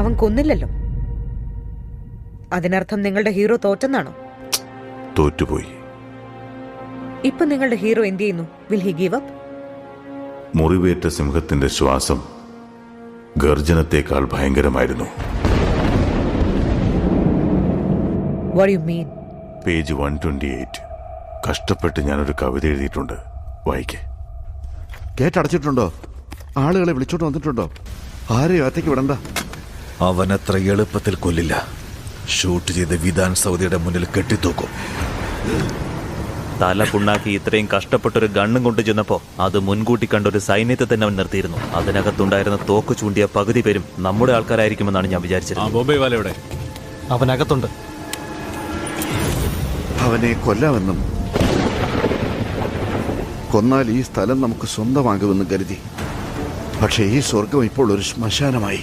അവൻ കൊന്നില്ലല്ലോ. അതിനർത്ഥം നിങ്ങളുടെ ഹീറോ തോറ്റെന്നാണോ? തോറ്റുപോയി. ഇപ്പൊ നിങ്ങളുടെ ഹീറോ എന്ത് ചെയ്യുന്നു? Will he give up? മുറിവേറ്റ സിംഹത്തിന്റെ ശ്വാസം ഗർജനത്തേക്കാൾ ഭയങ്കരമായിരുന്നു. What do you mean? Page 128. കഷ്ടപ്പെട്ട് ഞാനൊരു കവിത എഴുതിയിട്ടുണ്ട്, വായിക്കേ. കേട്ടടച്ചിട്ടുണ്ടോ? ആളുകളെ വിളിച്ചോണ്ട് വന്നിട്ടുണ്ടോ? ആരെയും അകത്തേക്ക് വിടണ്ട. അവനത്ര എളുപ്പത്തിൽ കൊല്ലില്ല. ഷൂട്ട് ചെയ്ത് വിധാൻ സൗദിയുടെ മുന്നിൽ കെട്ടിത്തൂക്കും. തല പുണ്ണാക്കി ഇത്രയും കഷ്ടപ്പെട്ടൊരു ഗണ്ണും കൊണ്ട് ചെന്നപ്പോ അത് മുൻകൂട്ടി കണ്ടൊരു സൈന്യത്തെ തന്നെ അവൻ നിർത്തിയിരുന്നു. അതിനകത്തുണ്ടായിരുന്ന തോക്ക് ചൂണ്ടിയ പകുതി പേരും നമ്മുടെ ആൾക്കാരായിരിക്കുമെന്നാണ് ഞാൻ വിചാരിച്ചത്. അവനകത്തുണ്ട്. അവനെ കൊല്ലാമെന്നും കൊന്നാൽ ഈ സ്ഥലം നമുക്ക് സ്വന്തമാകുമെന്ന് കരുതി. പക്ഷേ ഈ സ്വർഗം ഇപ്പോൾ ഒരു ശ്മശാനമായി.